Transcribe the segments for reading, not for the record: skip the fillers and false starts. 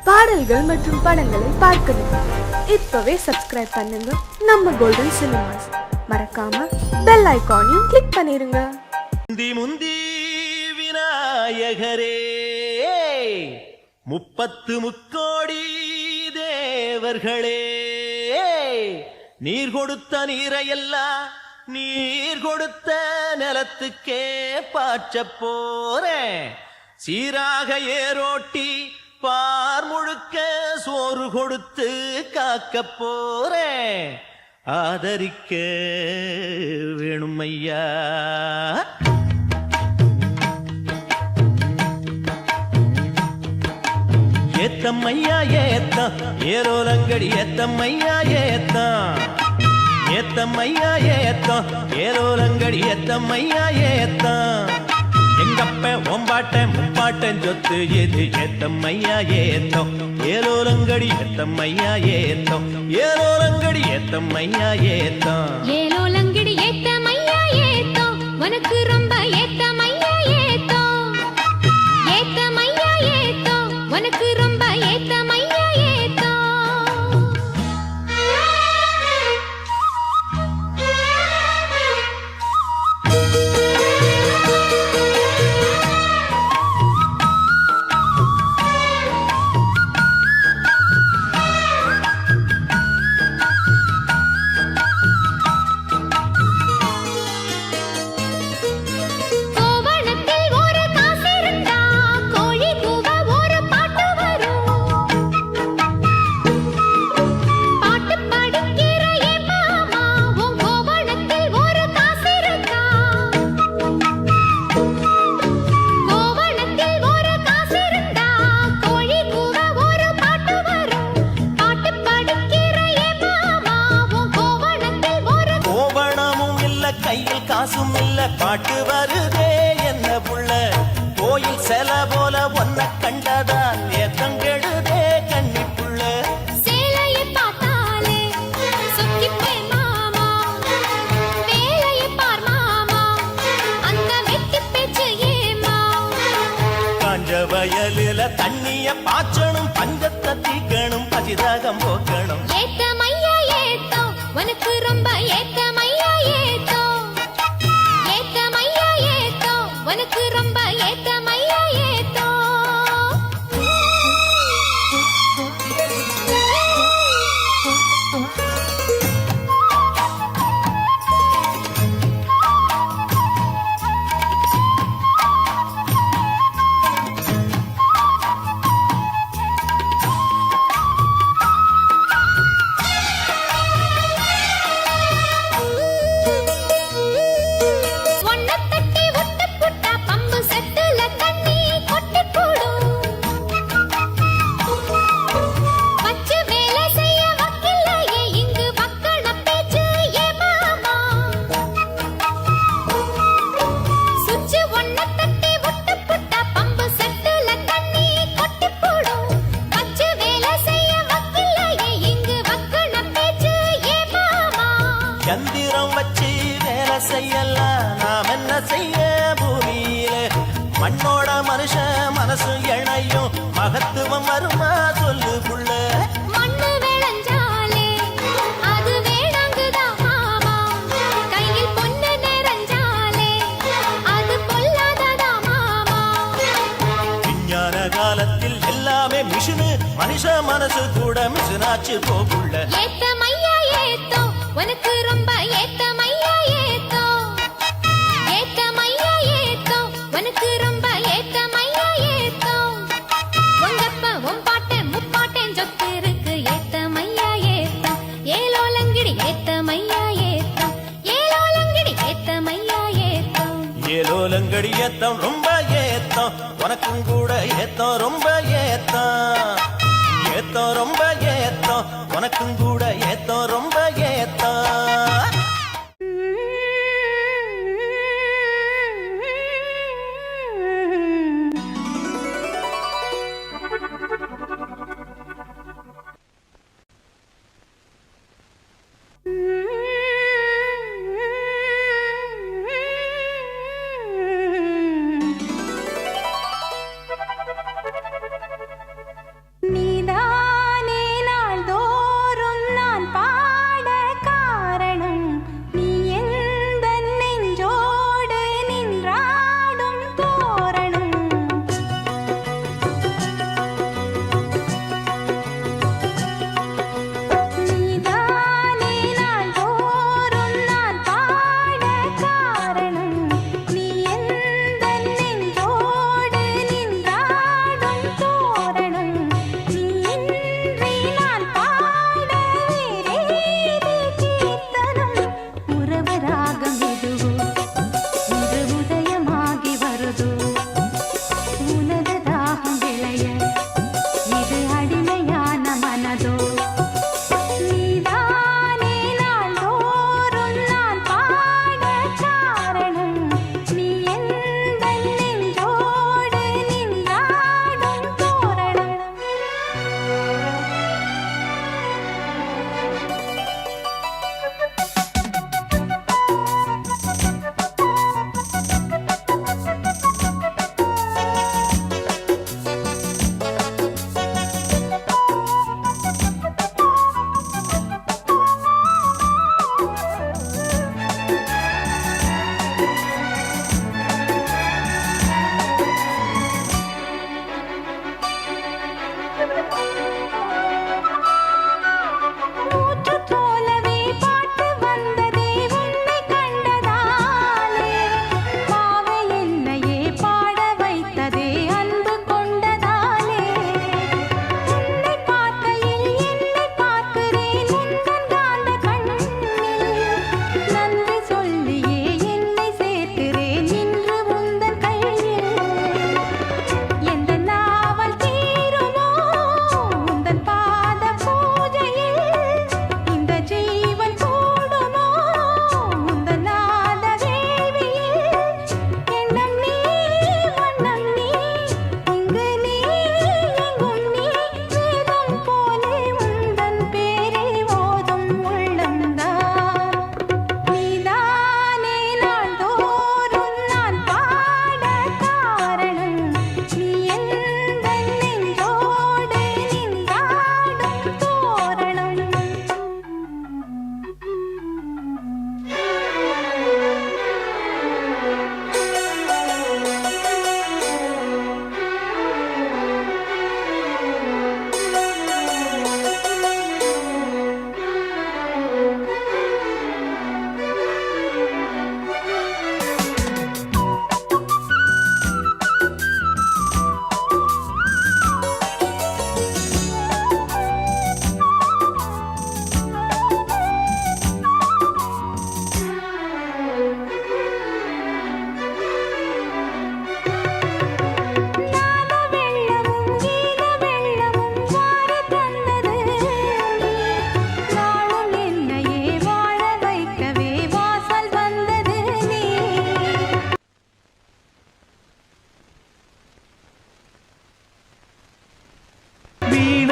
பாடல்கள் மற்றும் படங்களை பார்க்கணுமா? இப்பவே சப்ஸ்கிரைப் பண்ணுங்க நம்ம கோல்டன் சினிமாஸ். மறக்காம பெல் ஐகானையும் கிளிக் பண்ணிருங்க. முந்தி முந்தி விநாயகரே, 30 முக்கோடி தேவர்களே, நீர் கொடுத்த நீரையெல்லாம் நீர் கொடுத்த நிலத்துக்கே பாய்ச்ச போறேன். சீராக ஏரோட்டி பார் முழுக்க சோறு கொடுத்து காக்க போறேன். ஆதரிக்க வேணும் ஐயா. ஏத்தம்மையா ஏத்தம் ஏரோலங்கடி, ஏத்தம்மையா ஏத்தம் ஏத்தம்மையா ஏத்தம் ஏரோலங்கடி, ஏத்தம்மையா ஏத்தம். எங்கப்ப ஒம்பாட்ட முப்பாட்டன் சொத்து எது? ஏத்தம்மையா ஏத்தம் ஏலோலங்கடி, ஏத்தம்மையா ஏத்தம் ஏலோலங்கடி, ஏத்தம்மையா ஏத்தம் ஏலோலங்கடி, ஏத்தம்மையா ஏத்தம். உனக்கு ரொம்ப ஏத்தம்மையா ஏத்தம். ஏத்தம்மையா ஏத்தம். உனக்கு ரொம்ப ஏத்தம்மையா ஏத்தம். கையில் காசும் இல்ல, பாட்டு வருதே என்ன புள்ள. கோயில் செல போல ஒன்ன கண்டதான் ஏத்தம் கெடுதே கண்ணி புள்ள. சேலையை பார்த்தாலே சொக்கிப்பேன் மாமா, வேலையை பார் மாமா, அந்த வெட்டி பேச்சு ஏமா. காஞ்ச வயலில தண்ணிய பாய்ச்சணும், பஞ்சத்தை தீக்கணும், பசிதாகம் போக்கணும். ஏத்தம்மையா ஏத்தம். உனக்கு ரொம்ப ஏத்தம்மையா ஏத்தம். ஏத்தம்மையா ஏத்தம். உனக்கு ரொம்ப ஏத்தம்மையா ஏத்தம். யந்திரம் வச்சு வேலை செய்யலாம், நாம் என்ன செய்ய பூமியில. மண்ணோட மனுஷன் மனசு இணையும், மகத்துவம் வருமா சொல்லு புள்ள. மண்ணு விளைஞ்சாலே அது வேணாங்குதான் மாமா, கையில் பொண்ணு நிறைஞ்சாலே அது பொல்லாததா மாமா. விஞ்ஞான காலத்தில் எல்லாமே மிஷினு, மனுஷ மனசு கூட மிஷினாச்சு போகுள்ள. ஏத்தம்மையா ஏத்தம். உனக்கு ரொம்ப ஏத்தம்மையா ஏத்தம். ஏத்தம்மையா ஏத்தம். உனக்கு ரொம்ப ஏத்தம்மையா ஏத்தம். உங்கப்ப உம்பாட்டன் முப்பாட்டன் சொத்து இருக்கு. ஏத்தம்மையா ஏத்தம் ஏலோலங்கடி, ஏத்தம்மையா ஏத்தம் ஏலோலங்கடி, ஏத்தம்மையா ஏத்தம். ஏலோலங்கடி ஏத்தம் ரொம்ப ஏத்தம், உனக்கும் கூட ஏத்தம் ரொம்ப ஏத்தம். ஏத்தம் ரொம்ப ஏத்தம், உனக்கும் கூட ஏத்தம் ரொம்ப ஏத்தம்.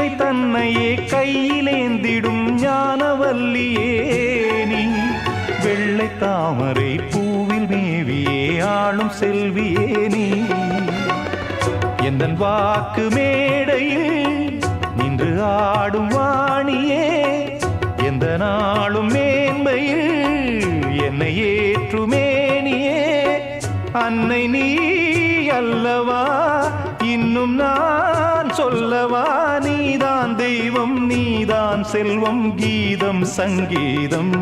வீணை தன்னையே கையிலேந்திடும் ஞானவல்லியே நீ வெள்ளை தாமரை பூவில் மேவியே ஆளும் செல்வியே நீ எந்தன் வாக்கு மேடையில் நின்று ஆடும் வாணியே எந்த நாளும் மேன்மையில் என்னை ஏற்றுமேனியே அன்னை நீ அல்லவா இன்னும் நான் சொல்லவா நீதான் தெய்வம் நீதான் செல்வம் கீதம் சங்கீதம்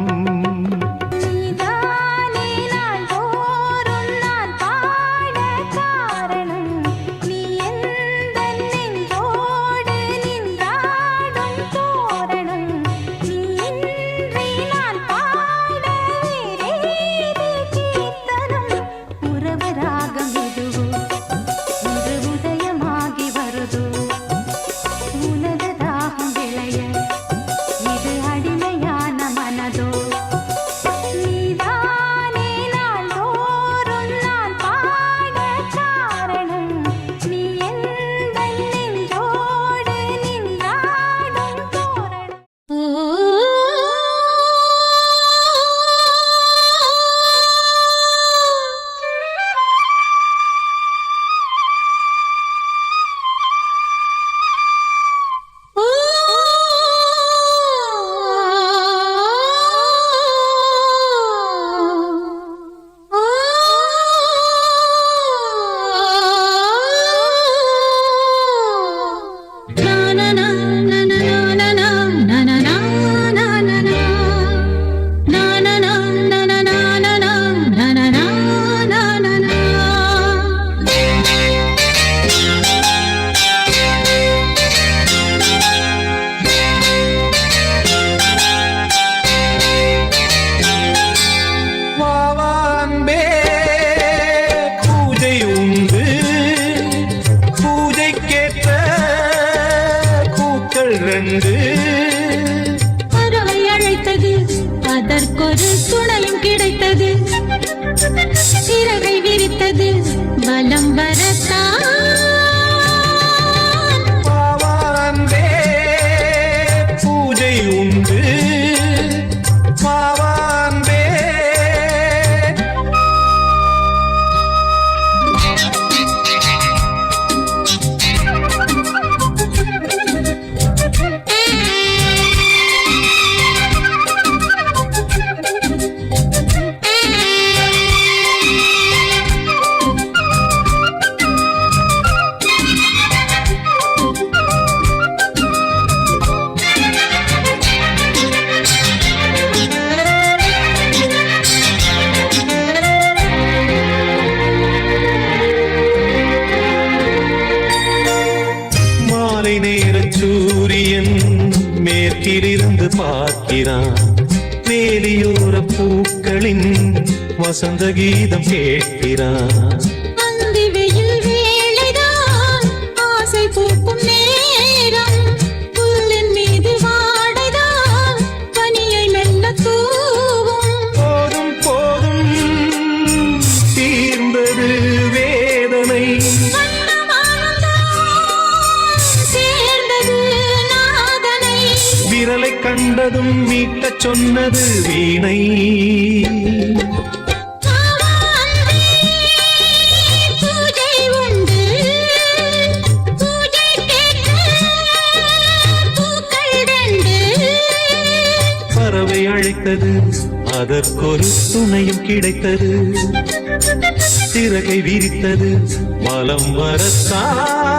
பறவை அழைத்தது அதற்கொரு துணையும் கிடைத்தது சிறகை விரித்தது வலம் வரத்தான் பூஜை உண்டு பாவான்பே சூரியன் மேற்கிலிருந்து பார்க்கிறான் வேலியோர பூக்களின் வசந்த கீதம் கேட்கிறான் அந்தி வெயில் வேளைதான் ஆசை பூக்கும் நேரம் புல்லின் மீது வாடைதான் பனியை மெல்ல தூவும் போதும் போதும் தீர்ந்தது வேதனை விரலை கண்டதும் மீட்டச் சொன்னது வீணை பூஜை உண்டு பூஜை கேட்க பூக்கள் ரெண்டு பறவை அழைத்தது அதற்கொரு துணையும் கிடைத்தது சிறகை விரித்தது வலம் வரத்தான்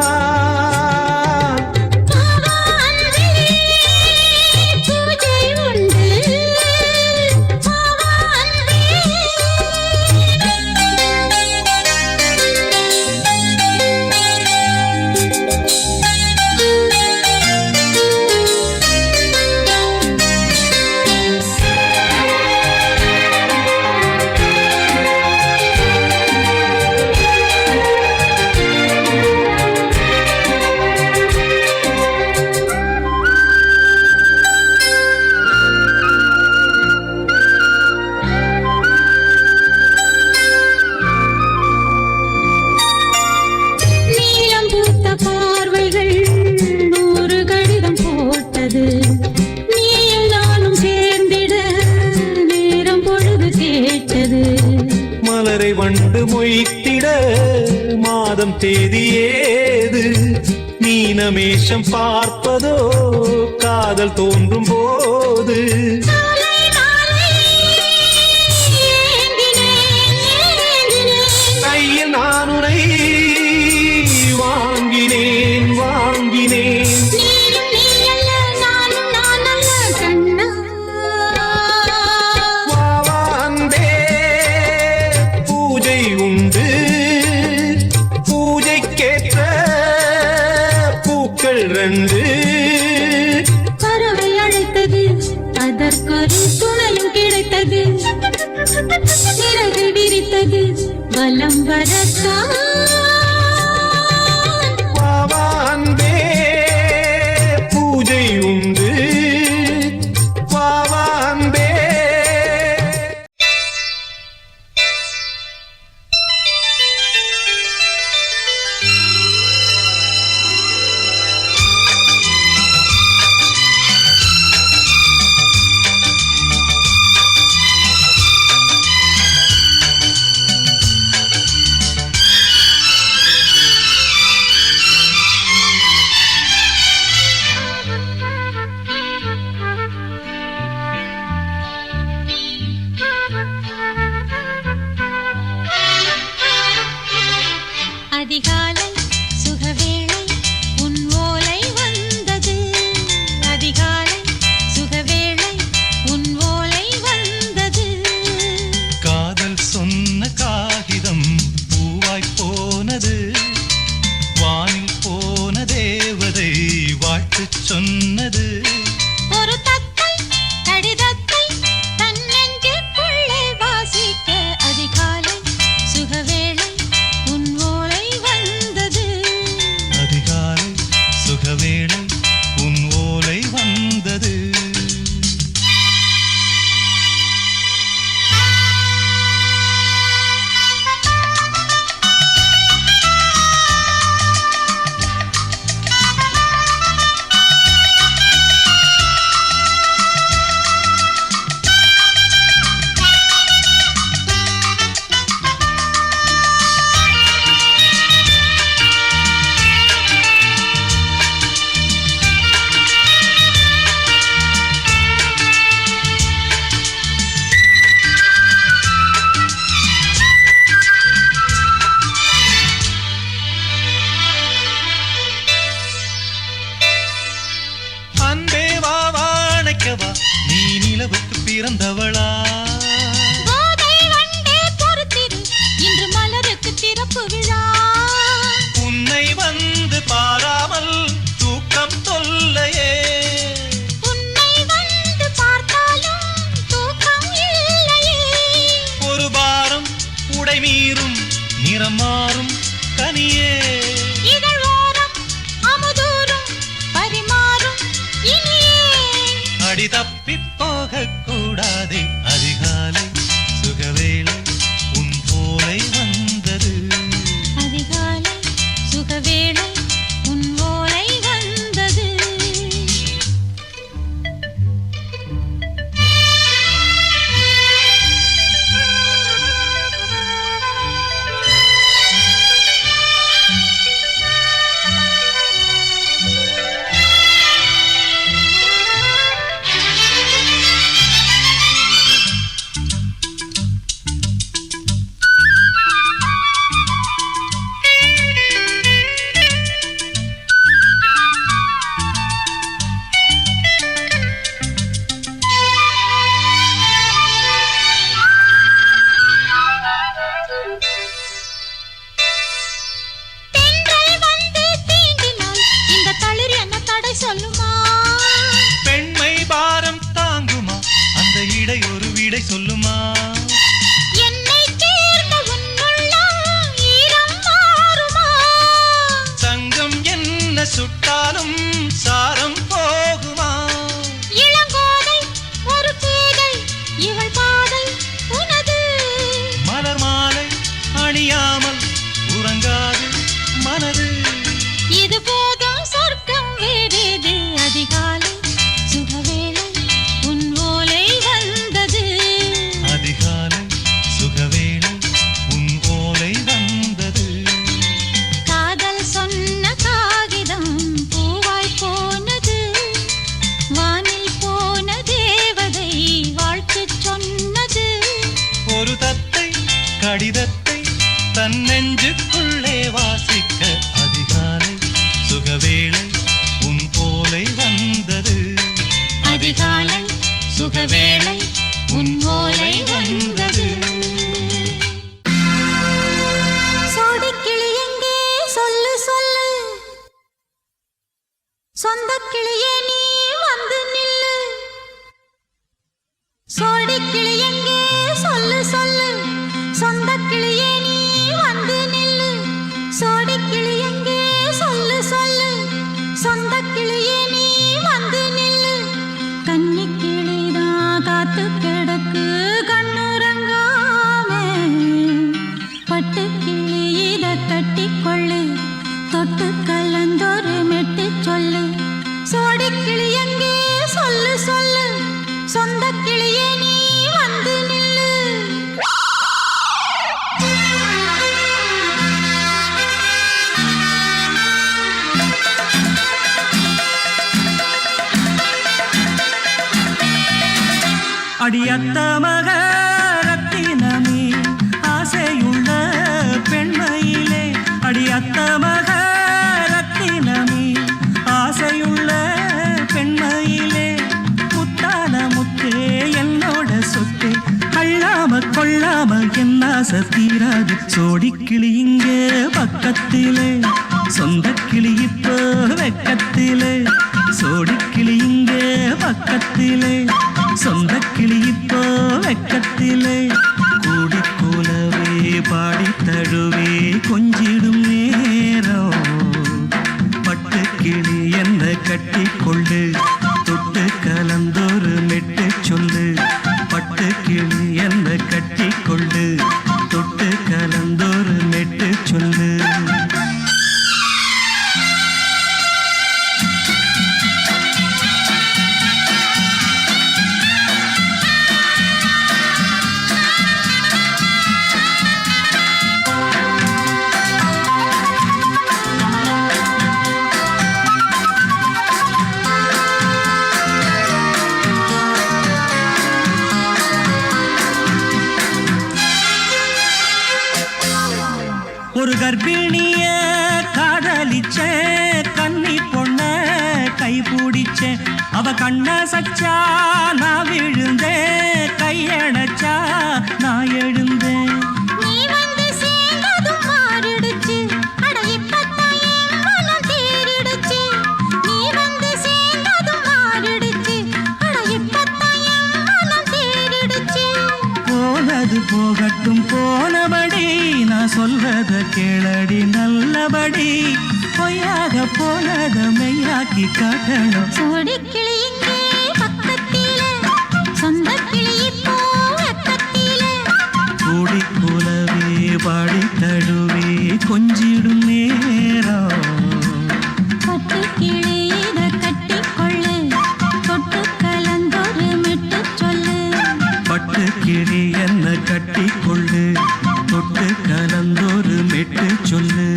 மொய்த்திட மாதம் தேதி ஏது மீனமேஷம் பார்ப்பதோ காதல் தோன்றும் போது நாளை நாளை ஏங்கினேன் ஏங்கினேன் கையில் நான் உனை வாங்கினேன் வாங்கினேன் நீயும் நீ அல்ல நானும் நான் அல்ல கண்ணா வா, வா, அன்பே பூஜை உண்டு பூஜைக்கேற்ற பூக்கள் ரெண்டு பறவை அழைத்தது அதற்கொரு துணையும் கிடைத்தது சிறகு விரித்தது வலம் வரத்தான் வா, வா, அன்பே பூஜை உண்டு வா, வா, அன்பே அதிகாலை சுகவேளை உன் ஓலை வந்தது அதிகாலை சுகவேளை உன் ஓலை வந்தது காதல் சொன்ன காகிதம் பூவாய் போனது வானில் போன தேவதை வாழ்த்துச் சொன்னது ஒரு தத்தை கடிதத்தை தன் நெஞ்சுக்குள்ளே வாசிக்க அதிகாலை சுகவேளை உன் ஓலை வந்தது அதிகாலை சுகவேளை உன் ஓலை வந்தது அன்பே வா வாழைக்கவா நீ நிலவுக்கு பிறந்தவளா கோதை வண்டே பொறுத்திரு இன்று மலருக்கு திறப்பு விழா உன்னை வந்து பாராமல் தூக்கம் தொல்லையே உன்னை வந்து பார்த்தாலும் தூக்கம் இல்லையே ஒரு பாரம் உடை மீறும் நிறம் மாறும் கனியே இதழ் ஓரம் அமுதூரும் பரிமாறும் இனியே அடி தப்பி போக கூடாதே அதிகாலை சுகவேளை உன் போலை வந்தது அதிகாலை சுகவேளை உன் ஓலை வந்தது தென்றல் வந்து தீண்டினால் இந்த தளிர் என்ன தடை சொல்லுமா பெண்மை பாரம் தாங்குமா அந்த இடை ஒரு விடை சொல்லுமா என்னை சேர்ந்த உன்னுள்ளம் ஈரம் மாறுமா சங்கம் என்ன சுட்டாலும் சாரம் போகுமா இளங்கோதை ஒரு பேதை இவள் பாதை உனது மலர் மாலை அணியாமல் உறங்காது மனது இது போதும் சொர்க்கம் வேறேது அதிகாலை சுகவேளை உன் ஓலை வந்தது அதிகாலை கீதத்தை தன் நெஞ்சுக்குள்ளே வாசிக்க அதிகாலை சுகவேளை உன் போலை வந்தது. அதிகாலை சுகவேளை உன் ஓலை வந்தது. சோடிக்கிளி எங்கே சொல்லு சொல்லு, சொந்த கிளியே நீ வந்து நில்லு. சோடிக்கிளி எங்கே சொல்லு சொல்லு, சொந்த கிளியே நீ வந்து நில்லு. சோடிக்கிளி எங்கே சொல்லு சொல்லு, சொந்த கிளியே நீ வந்து நில்லு. கன்னி கிளிதான் காத்து கிடக்கு கண்ணுறங்காமே, பட்டு கிளி இத கட்டிக்கொள்ளு, தொட்டு கலந்தொரு மெட்டு சொல்லு. சோடிக்கிளி எங்கே சொல்லு சொல்லு, சொந்த கிளியே நீ வந்து நில்லு. அடியத்த மக ரத்தினமே ஆசையுள்ள பெண்மையிலே, அடியத்த மக ரத்தினமே ஆசையுள்ள பெண்மையிலே, முத்தான முத்தே என்னோட சொத்தே, அள்ளாம கொள்ளாம என்ன தீராது. சோடிக்கிளி இங்கே பக்கத்திலே, சொந்த கிளி இப்போ வெக்கத்திலே. சோடிக்கிளி இங்கே பக்கத்திலே, சொந்த கிளி இப்போ வெக்கத்திலே. கூடிக்கூலவே பாடி தழுவே கொஞ்சிடும் நேரம், பட்டு கிளி என்ன கட்டி கொள்ளு, தொட்டு கலந்தொரு மெட்டு சொல்லு. பட்டு கிளி என்ன கட்டி கொள்ளு, தொட்டு கலந்தொரு மெட்டு சொல்லு. ஒரு கர்ப்பிணிய காதலிச்ச கன்னி பொண்ண கைபிடிச்ச, அவ கண்ண சச்சா நான் விழுந்தேன், கையணைச்சா நான் எழுந்தேன். நீ வந்து சேர்ந்ததும் மாறிடுச்சு, அட இப்பத்தான் என் மனம் தேறிடுச்சு. நீ வந்து சேர்ந்ததும் மாறிடுச்சு, அட இப்பத்தான் என் மனம் தேறிடுச்சு. போனது போகட்டும் போனபடி, நான் சொல்றத கேளடி நல்லபடி, பொய்யாக போனத மெய்யாக்கி காட்டணும். சோடிக்கிளி இங்கே பக்கத்திலே, சொந்த கிளி இப்போ வெக்கத்திலே. கூடிக்கூலவே பாடி தழுவே கொஞ்சிடும் நேரம், பட்டு கிளி இத கட்டிக்கொள்ளு, தொட்டு கலந்தொரு மெட்டு சொல்லு. பட்டு கிளி என்ன கட்டி கொள்ளு, தொட்டு கலந்தொரு மெட்டு சொல்லு.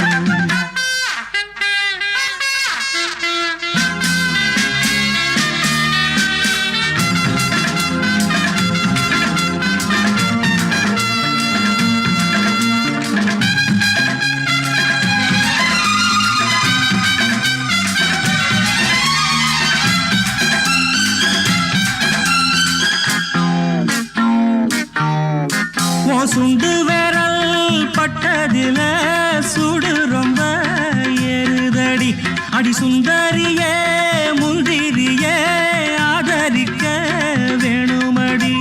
சுண்டு விரல் பட்டதில சுடு ரொம்ப ஏறுதடி, அடி சுந்தரியே முந்திரியே ஆதரிக்க வேணுமடி.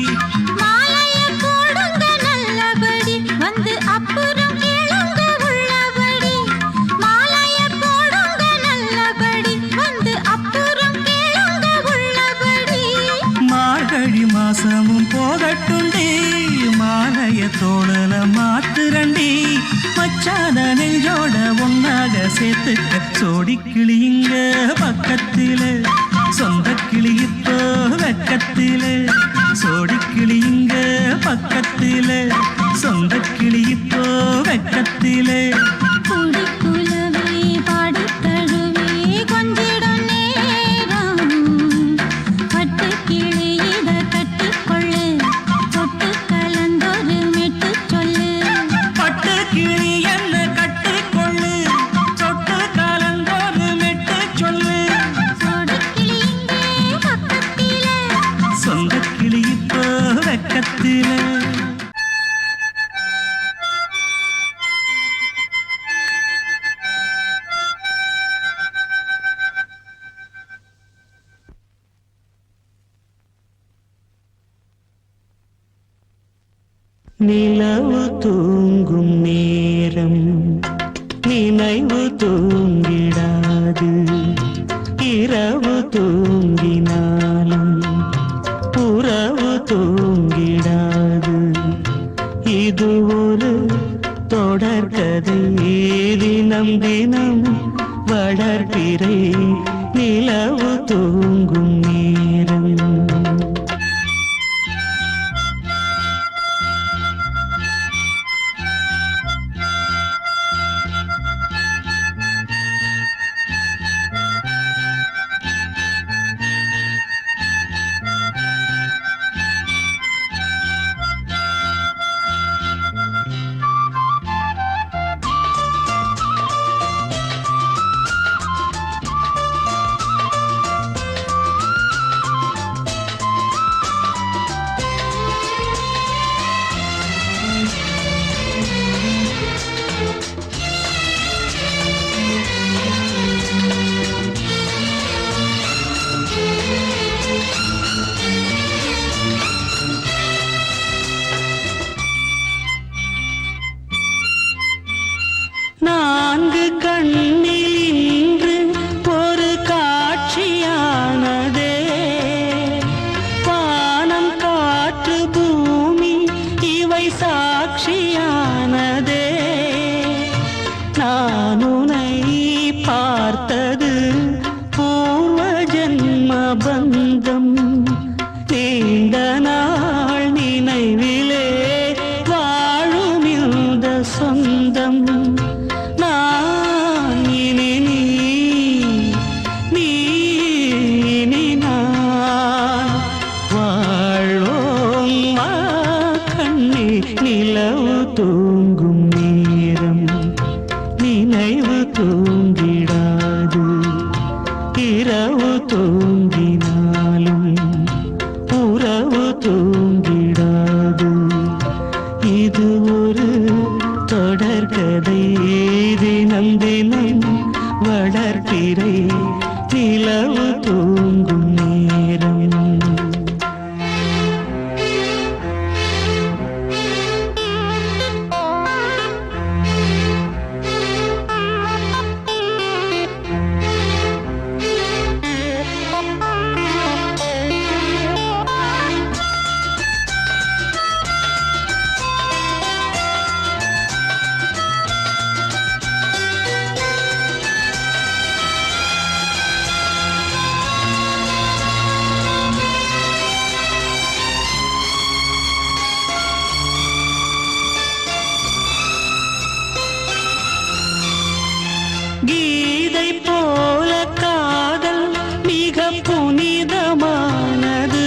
மாலைய போடுங்க நல்லபடி, வந்து அப்புறம் கேளுங்க உள்ளபடி. மாலைய போடுங்க நல்லபடி, வந்து அப்புறம் கேளுங்க உள்ளபடி. மார்கழி மாசமும் போகட்டுண்டி, மாலைய தோழல மாத்துரண்டி, மச்சான நெஞ்சோட ஒன்னாக சேர்த்துக்க. சோடிக்கிளி இங்க பக்கத்திலே, சொந்த கிளி இப்போ வெக்கத்திலே. சோடிக்கிளி இங்க பக்கத்திலே, சொந்த கிளி இப்போ வெக்கத்திலே. குடிக்குலவே பாடி தழுவே கொஞ்சிடும் நேரம், பட்டு கிளி இத கட்டிக்கொள்ளு, தொட்டு கலந்தொரு மெட்டு சொல்லு. நிலவு தூங்கும் நேரம் நினைவு தூங்கிடாது இரவு தூங்கினாலும் உறவு தூங்கிடாது இது ஒரு தொடர்கதை தினம் தினம் வளர்பிறை நிலவு தூங்கும் நேரம் நான்கு கண்ணில் இன்று ஒரு காட்சியானதே வானம் காற்று பூமி இவை சாட்சியானதே நான் உன்னை பார்த்தது பூர்வ ஜன்ம பந்தம் நீண்ட நாள் நினைவிலே வாழும் இந்த சொந்தம் நிலவு தூங்கும் நேரம் நினைவு தூங்கிடாது இரவு தூங்கினாலும் உறவு தூங்கிடாது இது ஒரு தொடர்கதை தினம் தினம் வளர்பிறை நிலவு தூங்கும் நேரம் கீதை போல காதல் மிக புனிதமானது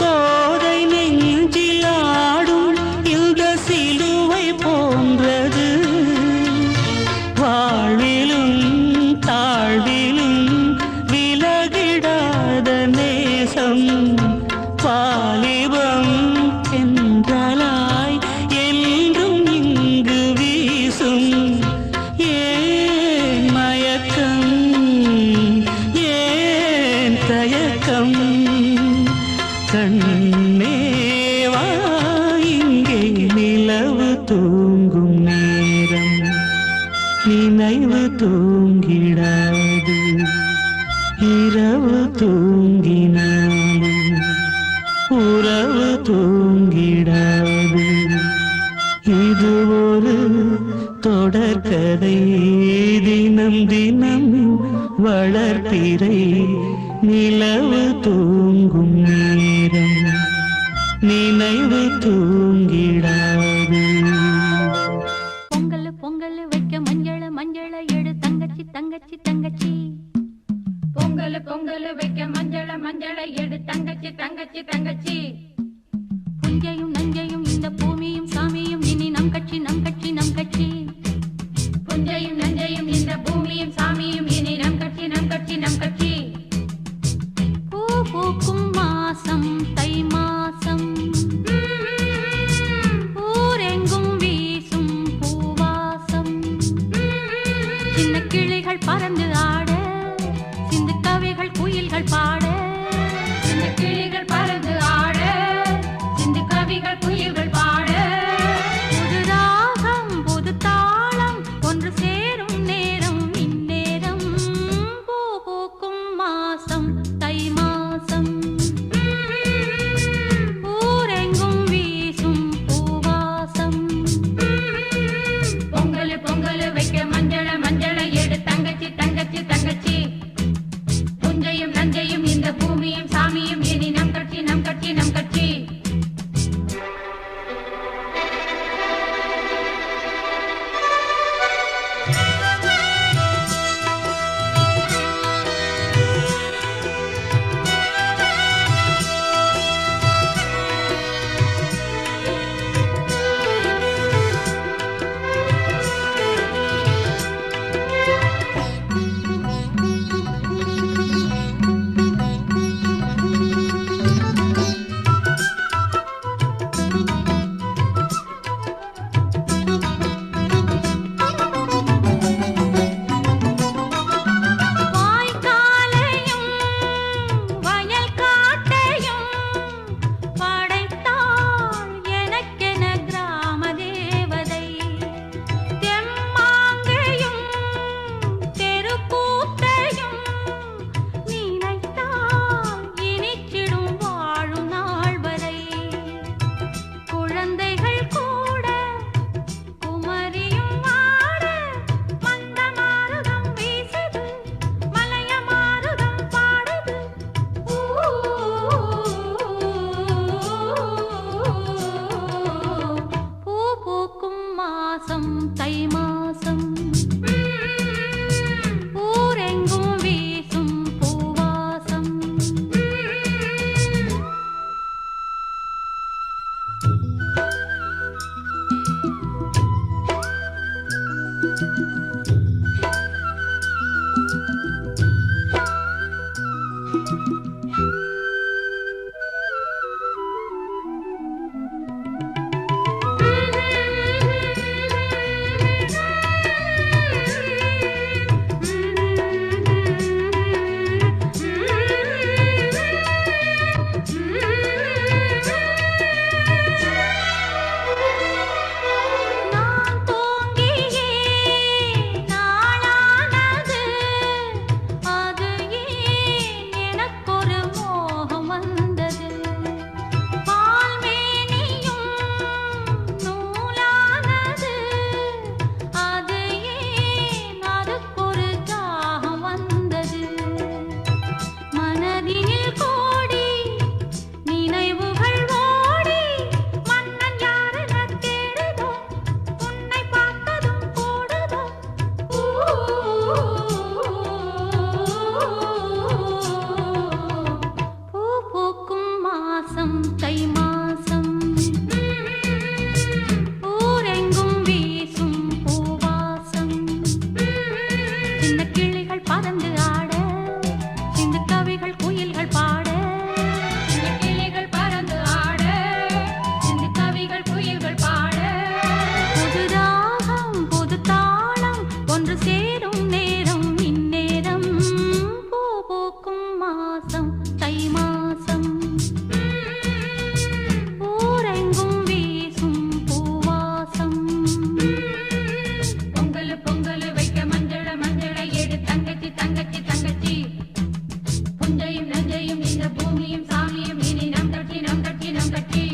கோதை நெஞ்சில் ஆடும் இந்த சிலுவை போன்றது வாழ்விலும் தாழ்விலும் விலகிடாத நேசம் வாலிபம் என்றலாய் என்றும் இங்கு வீசும் கண்ணேவா இங்கே நிலவு தூங்கும் நேரம் நினைவு தூங்கிடாது இரவு தூங்கினாலும் உறவு தூங்கிடாது இது ஒரு தொடர்கதை தினம் தினம் வளர்பிறை நிலவு தூங்கும் நேரம் நினைவு தூங்கிடாது பொங்கல் பொங்கல் வைக்க மஞ்சள மஞ்சள எடு தங்கச்சி தங்கச்சி தங்கச்சி பொங்கல் பொங்கல் வைக்க மஞ்சள மஞ்சள எடு தங்கச்சி தங்கச்சி தங்கச்சி புஞ்சையும் நஞ்சையும் இந்த பூமியும் சாமியும் இனி நம் கட்சி நம் கட்சி நம் கட்சி புஞ்சையும் நஞ்சையும் இந்த பூமியும் சாமியும் இனி நம் கட்சி நம் கட்சி நம் கட்சி பூ பூக்கும் மாசம் தை மாசம் ஊரெங்கும் வீசும் பூவாசம் சின்ன கிளிகள் பறந்து ஆட சிந்து கவிகள் குயில்கள் பாட இந்த கிளிகள் பறந்து ஆட சிந்து கவிகள் குயில்கள் தை மாசம் ஊரெங்கும் வீசும் பூவாசம் பொங்கல் பொங்கல் வைக்க மஞ்சள மஞ்சள எடு தங்கச்சி தங்கச்சி தங்கச்சி புஞ்சையும் நஞ்சையும் இந்த பூமியும் சாமியும் இனி நம் கட்சி நம் கட்சி நம் கட்சி தை மாசம் ஊரெங்கும் வீசும் பூவாசம் தை மாசம் ஊரெங்கும் வீசும் பூவாசம் சின்ன கிளிகள் பறந்து ஆட சிந்து கவிகள் குயில்கள் பாட சின்ன கிளிகள் பறந்து ஆட சிந்து கவிகள் குயில்கள் பாட புது ராகம் புது தாளம் ஒன்று சேரும் நேரம் இந்நேரம் பூ பூக்கும் மாசம் தை மாசம் ஊரெங்கும் வீசும் பூவாசம் பொங்கல் பொங்கல் வைக்க மஞ்சள மஞ்சள எடு தங்கச்சி தங்கச்சி தங்கச்சி புஞ்சையும் நஞ்சையும் இந்த பூமியும் சாமியும் இனி நம் கட்சி நம் கட்சி நம் கட்சி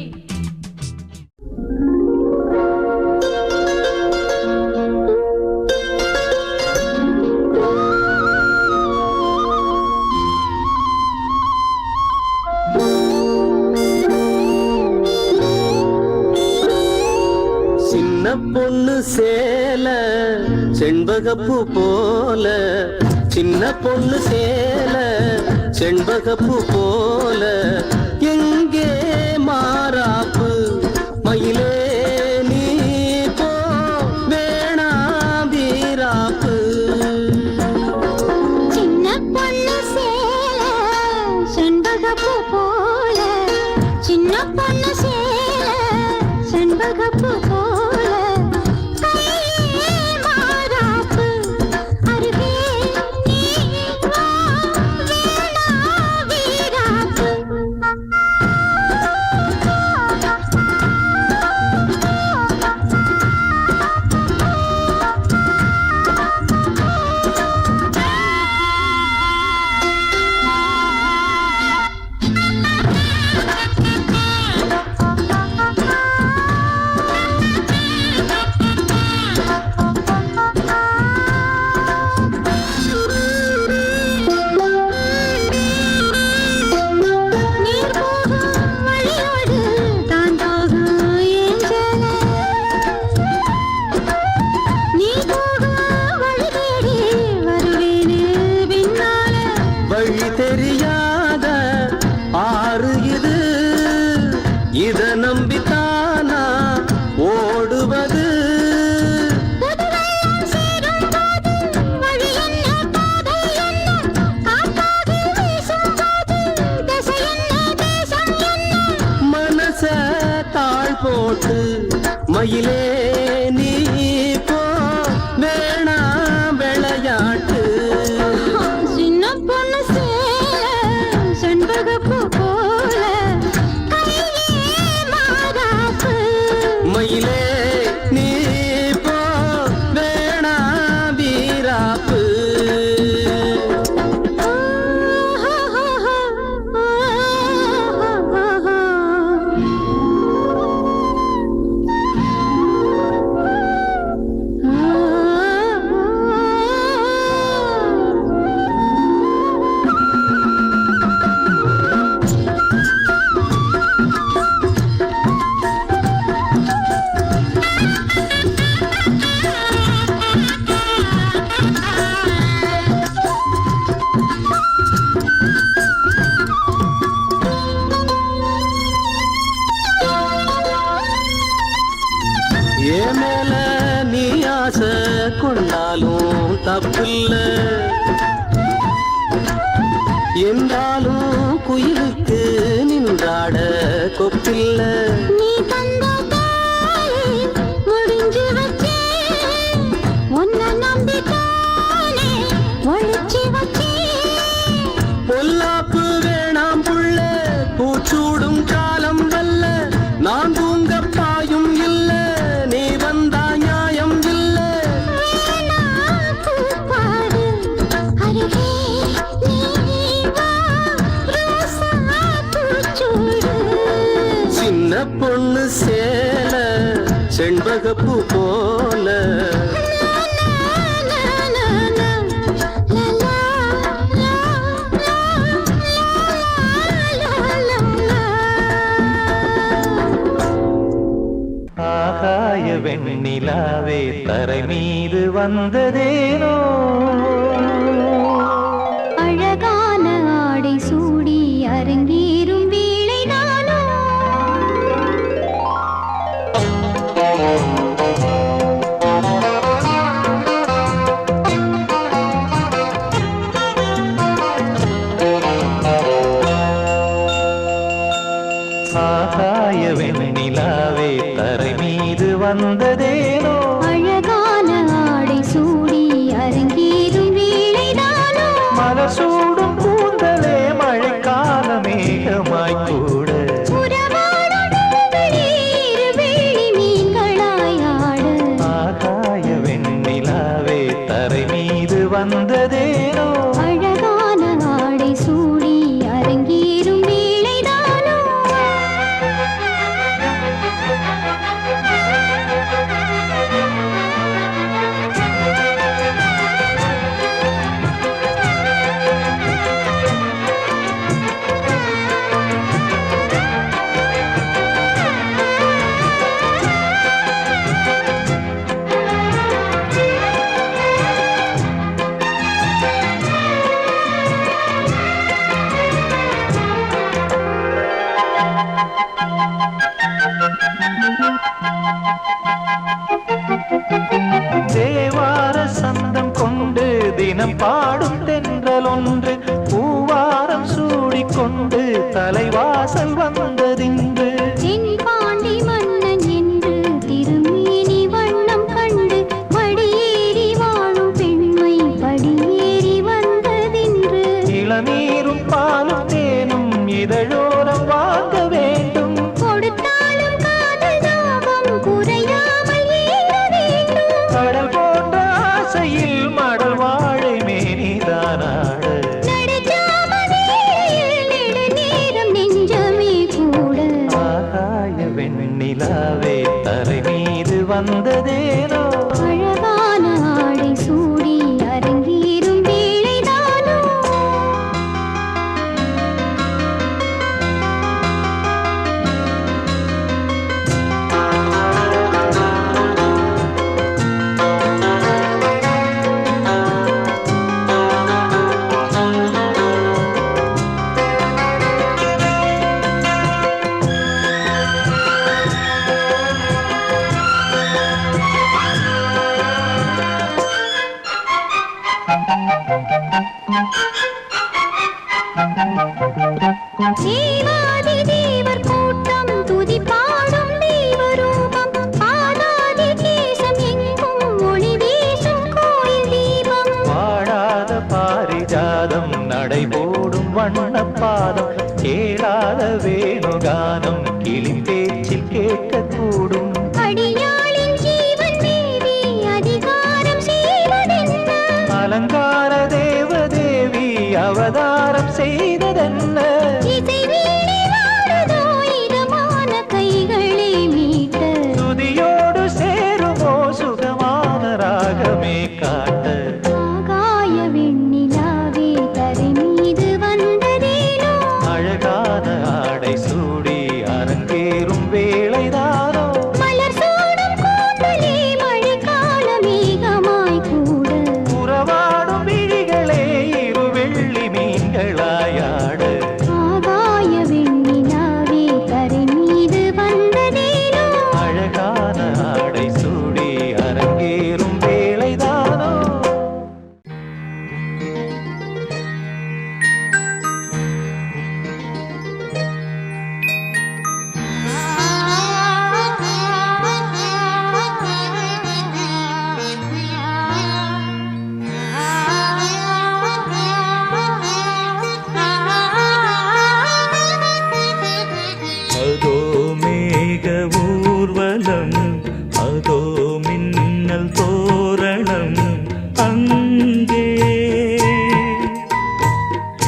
சின்ன பொண்ணு சேல செண்பகப்பூ போல சின்ன பொண்ணு சேல செண்பகப்பூ போல எங்கே மாறாப்பு மயிலே நீ போ வேணா வீராப்பு சின்ன பொண்ணு சேல செண்பகப்பூ போல சின்ன பொண்ணு சேல செண்பகப்பூ போல கையே மாறாப்பு அருகே நீ வா வேணா வீராப்பு பிரியாத ஆறு இது, இத நம்பித்தானா ஓடுவது. மனச தாழ் போட்டு மயிலே நீ போ, வேணாம் விளையாட்டு. சின்ன பொண்ணு சேல செண்பகப்பூ போல கையே மாறாப்பு. மயிலே நீ போ, வேணாம் வீராப்பு. என் மேல நீ ஆசை கொண்டாலும் தப்பில்ல, என்றாலும் குயிலுக்கு நின்றாட கொப்பில்ல. நீ தந்த தாயை முடிஞ்சு வச்சே, உன்னை நம்பித்தானே ஒழிச்சு வச்சே. பொல்லாப்பு வேணாம் புள்ள, பூச்சூடும் காலம் வல்ல, நான் தூங்க பாயும் இல்ல, நீ வந்தா நியாயம் இல்ல. வேணா பூப்பாடு அருகே நீ வா, ரோசா பூச்சூடு. சின்ன பொண்ணு சேல செண்பகப்பூ போல, ஆகாய வெண்ணிலாவே தரை மீது வந்ததேனோ, அழகான ஆடை சூடி அரங்கேறும் வேளைதானோ. ஆகாய வெண்ணிலாவே தரை மீது வந்ததேனோ, அழகான ஆடை சூடி அரங்கேறும் வேளைதானோ. மலர் சூடும் கூந்தலே மழைக்கால மேகமாய் கூட, உறவாடும் நீர் வேலி மீன்களாய் ஆட. ஆகாய வெண்ணிலாவே தரை மீது வந்ததேனோ. அழகான ஆடை சூடி அரங்கேறும் வேளைதானோ. தேவார சந்தம் கொண்டு தினம் பாடும் தென்றல் ஒன்று, பூவாரம் சூடிக்கொண்டு தலைவாசல் வந்ததின்று. தென்பாண்டி மன்னன் என்று திருமேனி வண்ணம் கண்டு படியேறி வாழும் பெண்மை படியேறி வந்ததின்று. இளநீரும் பாலும் தேனும் இதழோரம் வாங்க வேண்டும், கொடுத்தாலும் காதல் தாபம் குறையாமல் ஏற வேண்டும். கடல் போன்ற ஆசையில் மடல் வாழை மேனிதானாட, நடுச்சாமணியில் நெடுநேரம் நெஞ்சமே கூட. ஆகாய வெண்ணிலாவே தரை மீது வந்ததேனோ, அழகான ஆடை சூடி அரங்கேறும் வேளைதானோ. தேவாதி தேவர் கூட்டம் துதி பாடும் தெய்வரூபம் பாடாதி தேசம் எங்கும் ஒளி வீசும் கோயில் தீபம் வாழாத பாரிஜாதம் நடைபோடும் வண்ணப்பாதம் கேளாத வேணுகானம் கிளி பேச்சில் கேட்கக்கூடும் அடியாளின் ஜீவன் தேவி அதிகாரம் செய்வதென்ன அலங்கார தேவதேவி அவதாரம் செய்ததென்ன இசை வீணை வாடுதோ இதமான கைகளை மீட்ட துதியோடு சேருமோ சுகமான ராகமே காட்ட ஆகாய வெண்ணிலாவே தரை மீது வந்ததேனோ அழகான ஆடை சூடி அரங்கேறும் வேளைதானோ மலர் சூடும் கூந்தலே மழைக்கால மேகமாய் கூட உறவாடும் விழிகளே இரு வெள்ளி மீன்களாயாட ஆகாய வெண்ணிலாவே தரை மீது வந்ததேனோ அழகான ஆடை சூடி அரங்கேறும் வேளைதானோ அதோ மேக ஊர்வலம் அதோ மின்னல் தோரணம் அங்கே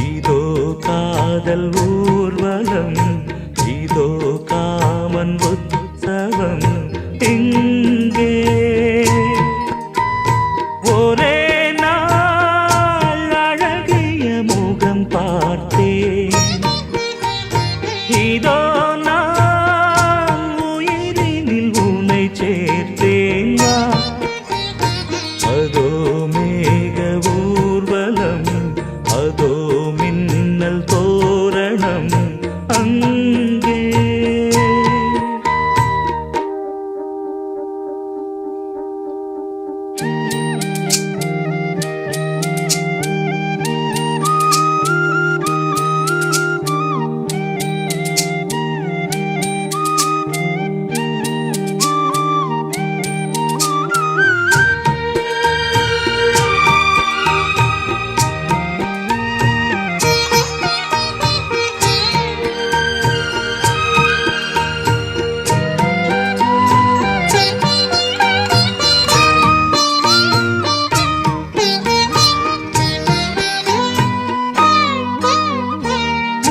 இதோ காதல் ஊர்வலம் இதோ காமன் உற்சவம் இங்கே ஒரே நாள் அழகிய முகம் பார்த்தேன் இதோ நான் உயிரினில் உன்னை சேர்த்தேன் வா. அதோ மேக ஊர்வலம் அதோ மின்னல் தோரணம் அங்கே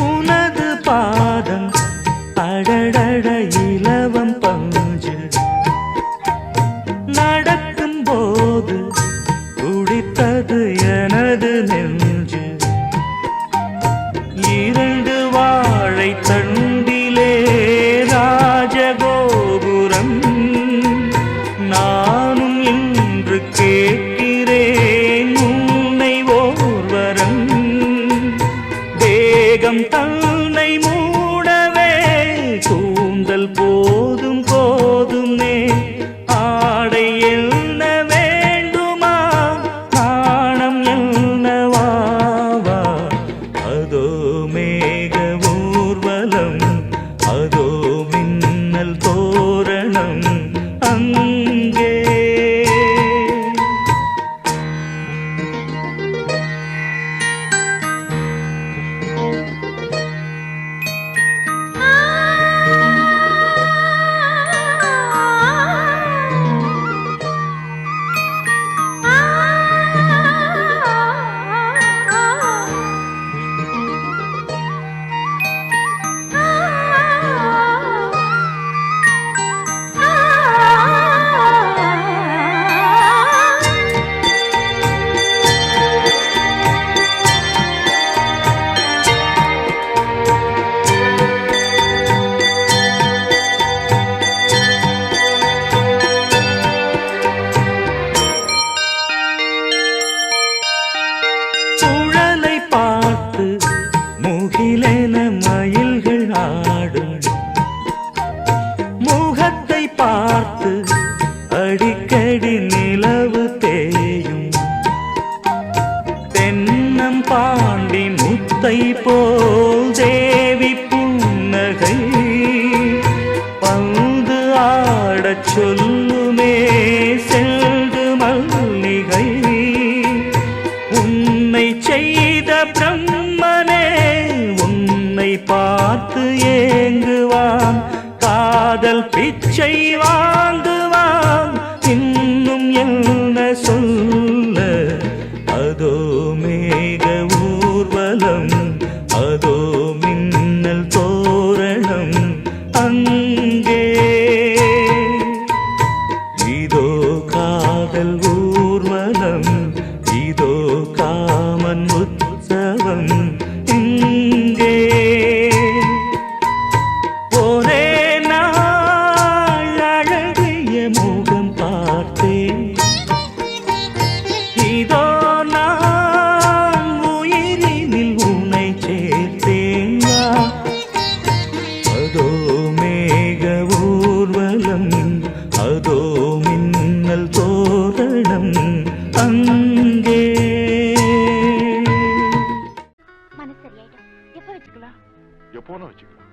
உனது பாதம் அடடட இலவம் பஞ்சு நடக்கும் போது துடித்தது எனது நெஞ்சு இரண்டு வாழை தண்டிலே ராஜகோபுரம் நானும் இன்று கேட்கிறேன் உன்னை ஓர்வரம் தேகம் தன்னை மூடவே கூந்தல் போதும் போதுமே ஆடை என்ன வேண்டுமா நாணம் என்னவாவா அதோ மேக ஊர்வலம் அதோ மின்னல் தோரணம் அங்கே முத்தை போல் தேவி புன்னகை பந்து ஆடச் சொல்லுமே செல்து மல்லிகை உன்னை செய்த பிரம்மனே உன்னை பார்த்து ஏங்குவான் காதல் பிச்சை வாங்குவான் இன்னும் என்ன சொல்ல அதோ மேக ஊர்வலம் அதோ மின்னல் தோரணம் அங்கே இதோ காதல் ஊர்வலம் இதோ காமன் உற்சவம் இங்கே ஒரே நாள் அழகிய முகம் பார்த்தேன் இதோ நான் உயிரினில் உன்னை சேர்த்தேன் அதோ மேக ஊர்வலம் அதோ மின்னல் தோரணம் அங்கே மனசு சரியாயிடும். எப்ப வச்சுக்கலாம்? எப்போனா வச்சுக்கலாம்.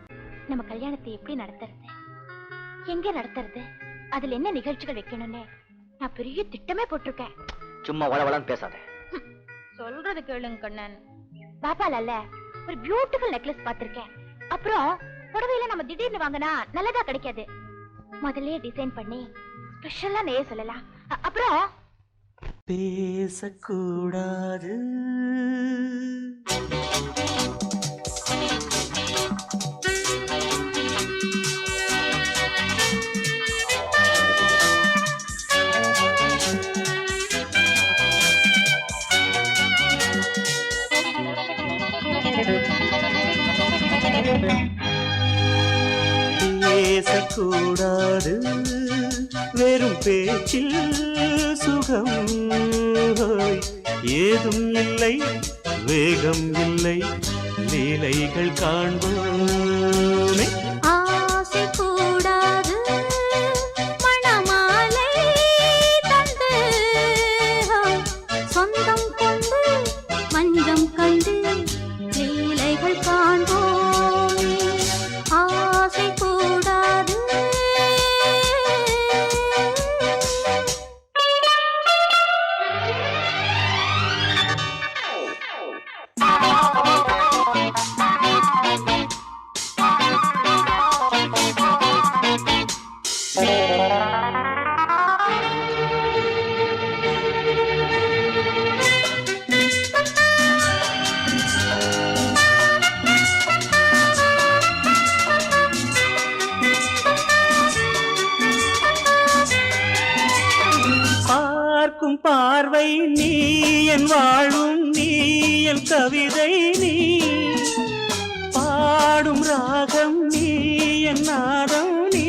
நம்ம கல்யாணத்தை எப்படி நடத்துறது, எங்க நடத்துறது, அதுல என்ன நிகழ்ச்சிகள் வைக்கணும்னு நான் பெரிய திட்டமே போட்டிருக்கேன். சும்மா வளவளன்னு பேசாத. சொல்றது கேளுங்க கண்ணன். பாப்பால ஒரு பியூட்டிஃபுல் நெக்லஸ் பாத்திருக்கேன். அப்புறம் புடவையில நம்ம திடீர்னு வாங்கினா நல்லதா கிடைக்காது. முதல்லயே டிசைன் பண்ணி ஸ்பெஷலா நெய்ய சொல்லலாம். அப்புறம் பேசக்கூடாது பேசக்கூடாது வெறும் பேச்சில் சுகம் ஏதும் இல்லை வேகம் இல்லை லீலைகள் காண்போமே ஆசை கூடாது மணமாலை தந்து சொந்தம் கொண்டு மஞ்சம் கண்டு லீலைகள் காண்போமே ஆசை கூடாது பார்க்கும் பார்வை நீ என் வாழும் நீ என் கவிதை நீ பாடும் ராகம் நீ என் நாதம் நீ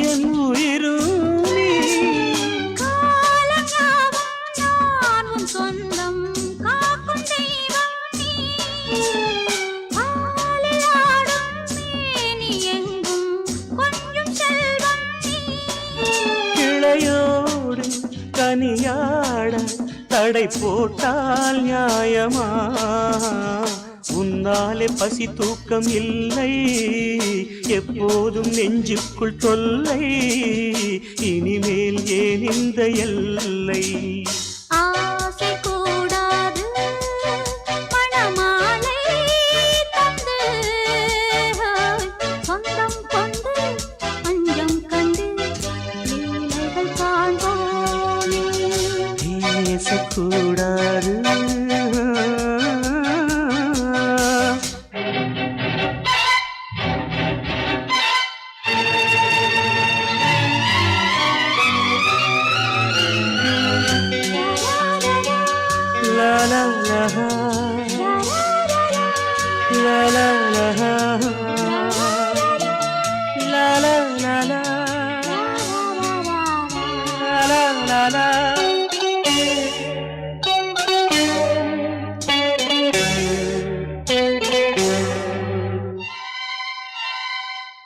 என் உயிரும் நீ சொந்தம் காக்கும் தெய்வம் நீ நீ எங்கும் கொஞ்சம் செல்வம் நீ கிளையோடு கனியாட தடை போட்டால் நியாயமா உன்னாலே பசி தூக்கம் இல்லை எப்போதும் நெஞ்சுக்குள் தொல்லை இனிமேல் ஏன் இந்த எல்லை ஆசை கூடாது மணமாலை தந்து சொந்தம் கொண்டு அஞ்சம் கண்டு லீலைகள் காண்போமே பேசக்கூடாது la la la la la la la la la la la la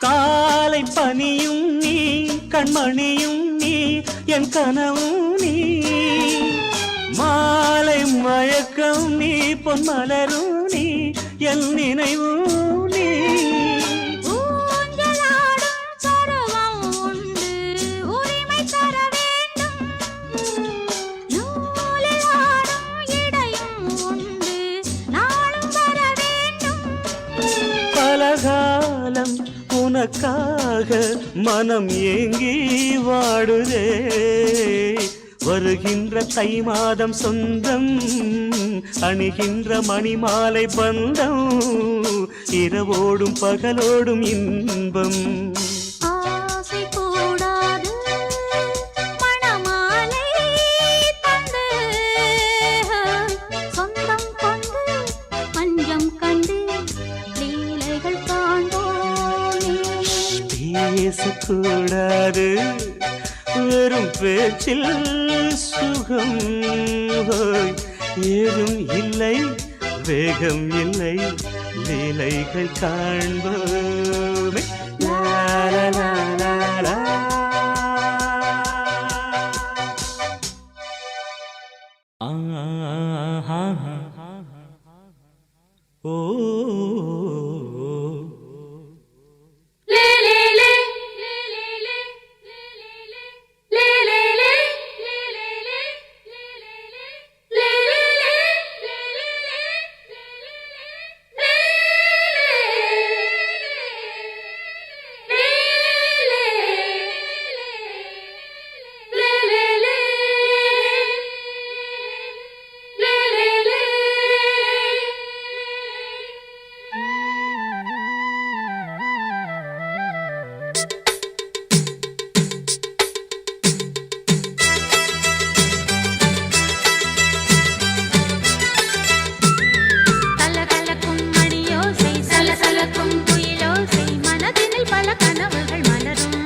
காலை பனியும் நீ கண்மணியும் நீ என் கனவும் நீ மாலை மயக்கம் நீ பொன்மலரும் நீ என் நினைவு நீ. ஊஞ்சலாடும் பருவம் உண்டு, உரிமை தர வேண்டும். நூலில் ஆடும் இடையும் உண்டு, நாளும் வர வேண்டும். பலகாலம் உனக்காக மனம் ஏங்கி வாடுதே. வருகின்ற தை மாதம் சொந்தம், அணிகின்ற மணிமாலை பந்தம், இரவோடும் பகலோடும் இன்பம். ஆசை கூடாது மணமாலை தந்து, சொந்தம் கொண்டு பஞ்சம் கண்டு லீலைகள் காண்போமே. பேசக்கூடாது வெறும் பேச்சில் சுகம், ஏதும் இல்லை வேகம் இல்லை லீலைகள் காண்போமே. லா, லா, லா, லா, லா. ஆஹா. ஓ கலகலக்கும் மணியோசை, சலசலக்கும் குயிலோசை, மனதினில் பல கனவுகள் மலரும்.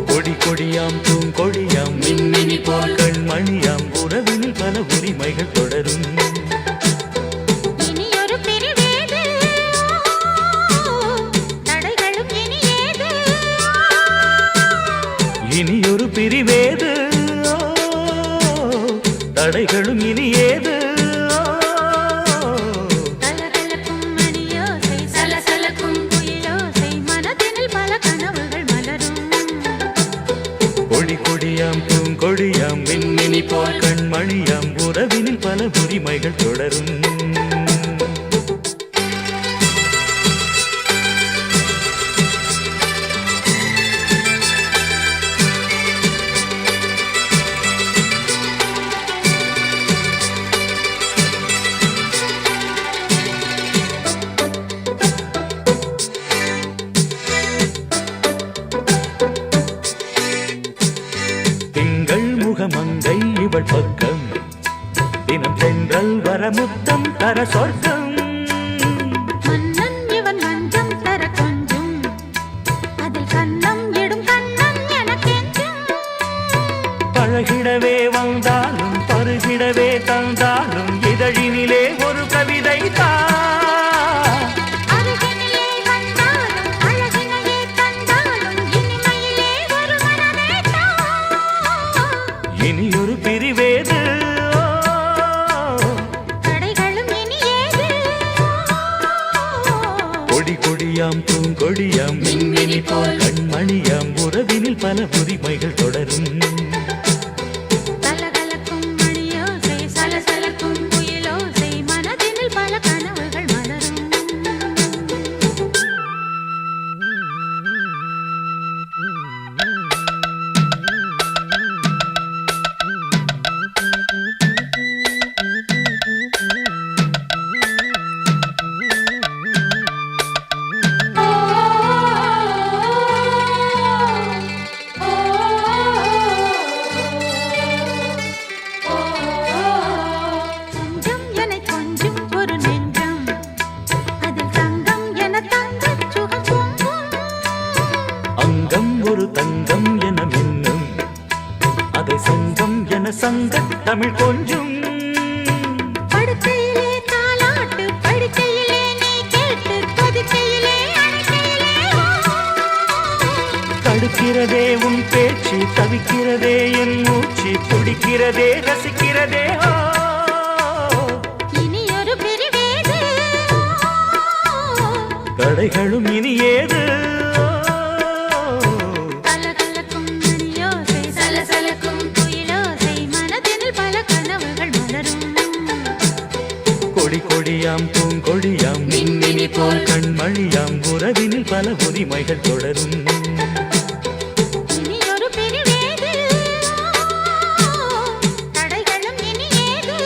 கொடி கொடியாம் பூங்கொடியாம் மின்மினி போல் கண்மணியாம் உறவினில் பல உரிமைகள் தொடரும். இனியொரு பிரிவேது, தடைகளும் இனியேது. இனியொரு பிரிவேது, தடைகளும் இனியேது. கலகலக்கும் மணியோசை, சலசலக்கும் குயிலோசை, மனதினில் பல கனவுகள் மலரும். கொடி கொடியாம் பூங்கொடியாம் மின்மினி போல் கண்மணியாம் உறவினில் பல உரிமைகள் தொடரும். திங்கள் முகமங்கை இவள் பக்கம், தினம் தென்றல் வரமுத்தம் தர சொர்க்கம். மன்னன் இவன் மஞ்சம் தர கொஞ்சும், அதில் கன்னம் இடும் கண்ணம் எனக்கெஞ்சும். பழகிடவே வந்தாலும் பருகிடவே தந்தாலும் இதழினிலே ஒரு கவிதை தான். அருகினிலே வந்தாலும் அழகினையே தந்தாலும் இனிமையிலே ஒரு மனமேதான். இனியொரு பிரிவேது, தடைகளும் இனியேது. கொடி கொடியாம் பூங்கொடியாம் மின்மினி போல் கண்மணியாம் உறவினில் பல உரிமைகள் தொடரும். கலகலக்கும் மணியோசை, சலசலக்கும் குயிலோசை, மனதினில் பல கனவுகள் மலரும். கொஞ்சம் என கொஞ்சம் ஒரு நெஞ்சம், அதில் தங்கம் என தங்கச் சுகம் பொங்கும். அங்கம் ஒரு தங்கம் என மின்னும், அதை சங்கம் என சங்க தமிழ் கொஞ்சும். படுக்கையிலே தாலாட்டு, படுக்கையிலே நீ கேட்டு, கொதிக்கையிலே அணைக்கையிலே தடுக்கிறதே உன் பேச்சு, தவிக்கிறதே என் மூச்சு, துடிக்கிறதே ரசிக்கிறதே. இனியொரு பிரிவேது, தடைகளும் இனி ஏது கலகலக்கும் மணியோசை சலசலக்கும் குயிலோசை மனதினில் பல கனவுகள் மலரும் கொடி கொடியாம் பூங்கொடியாம் மின்மினி போல் கண்மணியாம் உறவினில் பல உரிமைகள் தொடரும் இனியொரு பிரிவேது தடைகளும் இனி ஏது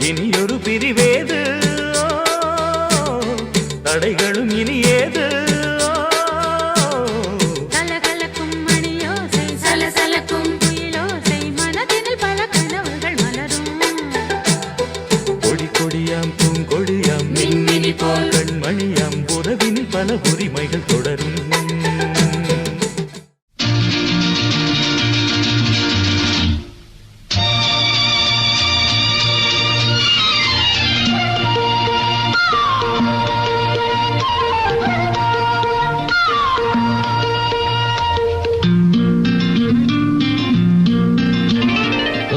இனியொரு பிரிவேது தடைகளும் இனி ஏது கலகலக்கும் மணியோசை சலசலக்கும் குயிலோசை மனதினில் பல கனவுகள் மலரும் கொடி கொடியாம் பூங்கொடியாம் மின்மினி போல் கண்மணியாம் உறவினில் பல உரிமைகள் தொடரும்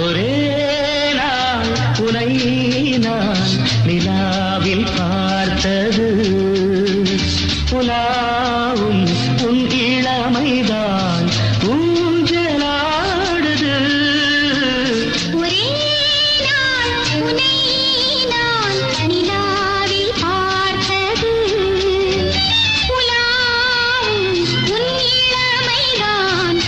ஒரே நாள் உனை நான் நிலாவில் பார்த்தது உலாவும் உன் இளமைதான் ஊஞ்சலாடுது ஒரே நாள் உன்னை நான் நிலாவில் பார்த்தது உலாவும் உன் இளமைதான்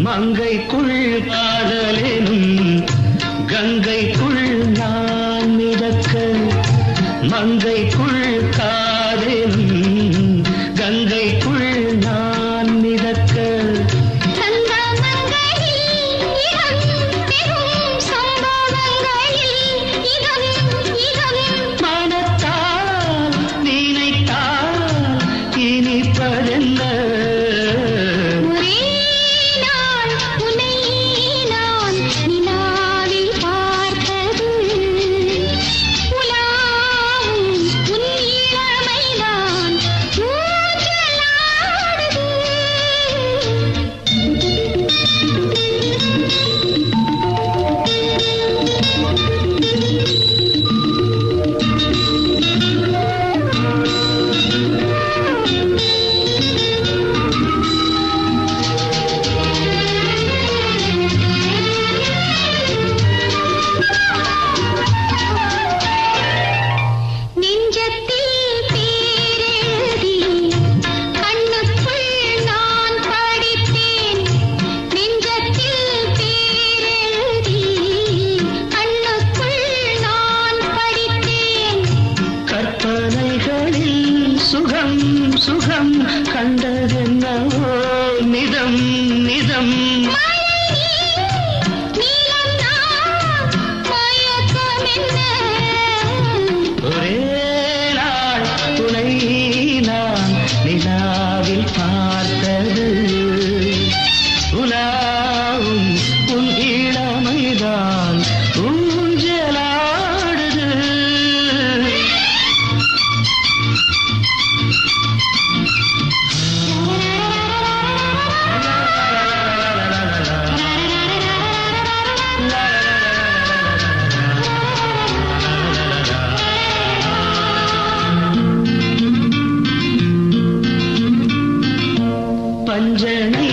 மங்கைக்குள் காதலெனும் கங்கைக்குள் நான் மிதக்க மங்கைக்குள் காதலெனும் கங்கைக்குள் நான் மிதக்க மனத்தால் நினைத்தால் இனிப்பதென்ன சுகம் சுகம் கண்டதென்னவோ நிதம் நிதம் ஒரே நாள் துணை நான் நிலாவில் பார்த்தது உலாவும் உன் இளமைதான் ஊஞ்சலாடுது பஞ்சனை